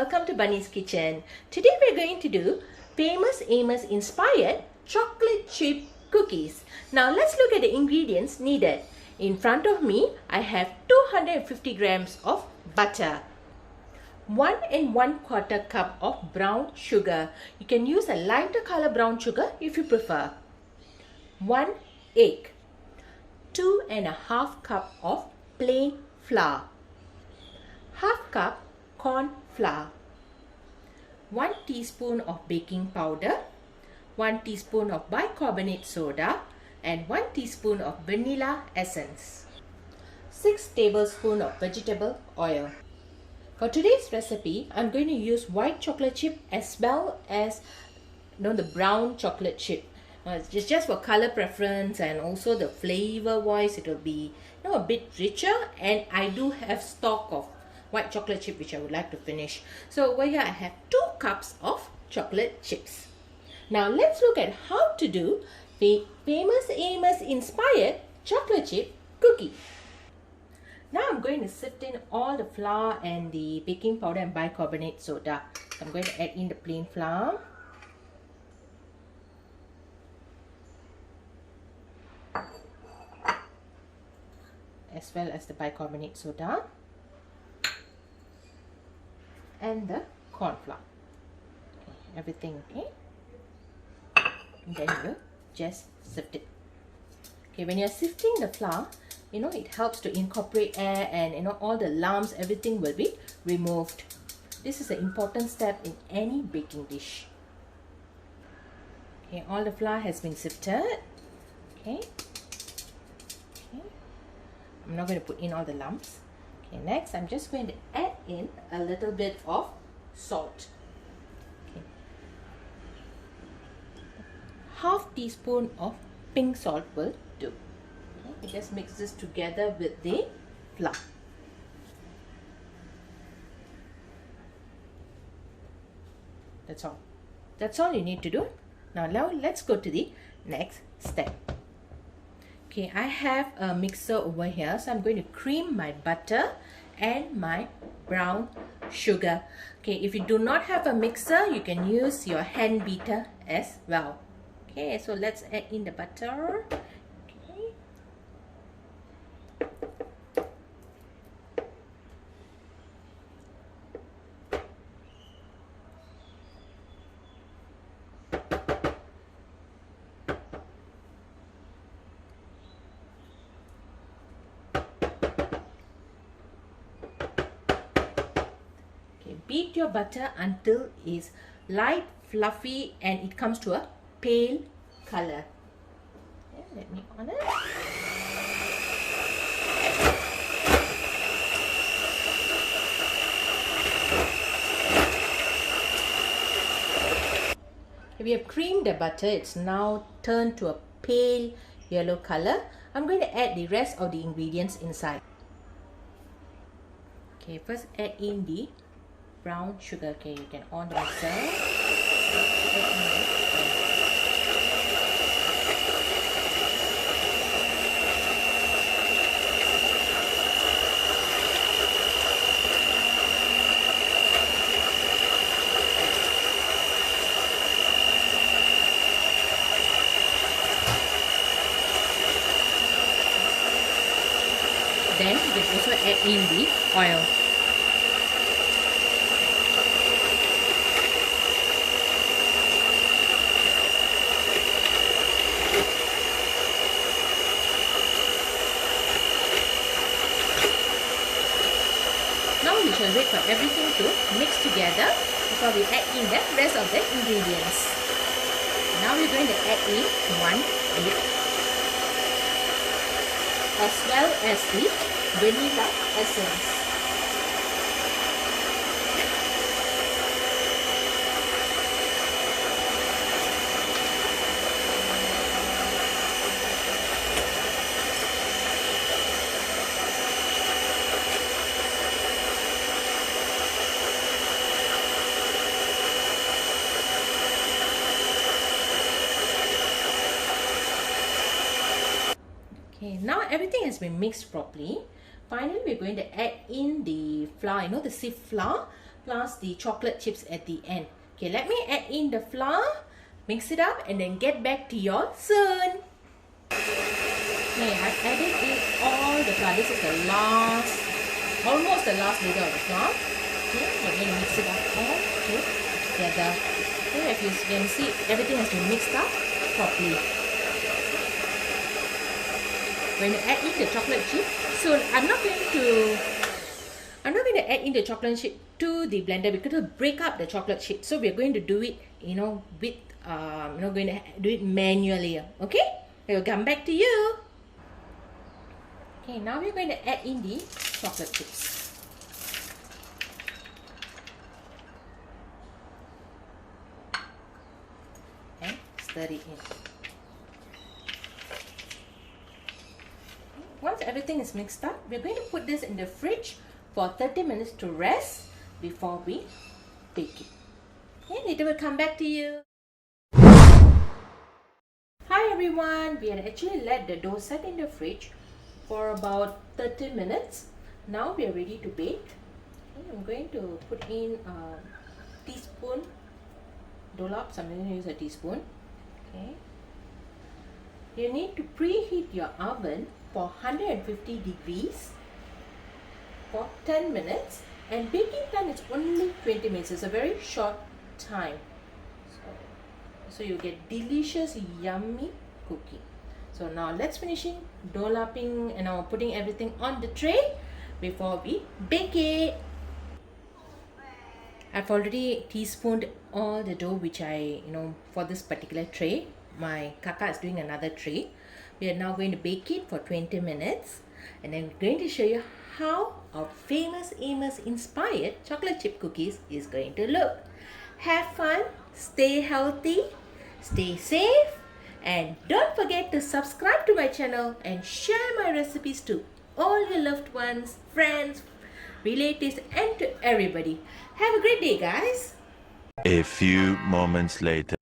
welcome to Bunny's Kitchen. Today we're going to do Famous Amos inspired chocolate chip cookies. Now let's look at the ingredients needed. In front of me, I have 250 grams of butter, 1 1/4 cup of brown sugar. You can use a lighter color brown sugar if you prefer. 1 egg, 2 1/2 cup of plain flour, 1/2 cup corn flour, 1 teaspoon of baking powder, 1 teaspoon of bicarbonate soda, and 1 teaspoon of vanilla essence, 6 tablespoons of vegetable oil. For today's recipe, I'm going to use white chocolate chip as well as the brown chocolate chip. It's just for color preference, and also the flavor wise it will be a bit richer, and I do have stock of white chocolate chip which I would like to finish. So over here I have 2 cups of chocolate chips. Now let's look at how to do the Famous Amos inspired chocolate chip cookie. Now I'm going to sift in all the flour and the baking powder and bicarbonate soda. I'm going to add in the plain flour, as well as the bicarbonate soda and the corn flour. Okay, everything okay. And then you just sift it. Okay, when you're sifting the flour, it helps to incorporate air, and all the lumps, everything will be removed. This is an important step in any baking dish. Okay, all the flour has been sifted. Okay. I'm not going to put in all the lumps. Okay, next I'm just going to add in a little bit of salt. Okay. 1/2 teaspoon of pink salt will do. Okay, you just mix this together with the flour. That's all. That's all you need to do. Now let's go to the next step. Okay, I have a mixer over here, so I'm going to cream my butter and my brown sugar. Okay, if you do not have a mixer, you can use your hand beater as well. Okay, so let's add in the butter. Okay. Beat your butter until it's light, fluffy, and it comes to a pale color. Okay, let me on it. We have creamed the butter. It's now turned to a pale yellow color. I'm going to add the rest of the ingredients inside. Okay, first add in the brown sugar. Okay, you can on the mixer. Then you can also add in the oil. We shall wait for everything to mix together before we add in the rest of the ingredients. Now we're going to add in 1 egg as well as the vanilla essence. Okay, now everything has been mixed properly. Finally, we're going to add in the flour, the sieve flour. plus the chocolate chips at the end. Okay, let me add in the flour, mix it up, and then get back to you all soon. Okay, I've added in all the flour. This is the last, almost the last layer of the flour. Okay, we're going to mix it up all together. Okay, if you can see, everything has been mixed up properly. We're going to add in the chocolate chip. So I'm not going to add in the chocolate chip to the blender because it'll break up the chocolate chip. So we're going to do it, with going to do it manually. Okay, we'll come back to you. Okay, now we're going to add in the chocolate chips. And stir it in. Once everything is mixed up, we're going to put this in the fridge for 30 minutes to rest before we bake it. Okay, later we'll come back to you. Hi everyone, we had actually let the dough set in the fridge for about 30 minutes. Now we are ready to bake. Okay, I'm going to put in a teaspoon dollop, so I'm going to use a teaspoon. Okay. You need to preheat your oven for 150 degrees for 10 minutes, and baking time is only 20 minutes. It's a very short time. So you get delicious, yummy cookie. So now let's finishing dolloping and now putting everything on the tray before we bake it. I've already teaspooned all the dough which I, for this particular tray. My kaka is doing another tray. We are now going to bake it for 20 minutes, and then we're going to show you how our Famous Amos inspired chocolate chip cookies is going to look. Have fun, stay healthy, stay safe, and don't forget to subscribe to my channel and share my recipes to all your loved ones, friends, relatives, and to everybody. Have a great day, guys. A few moments later.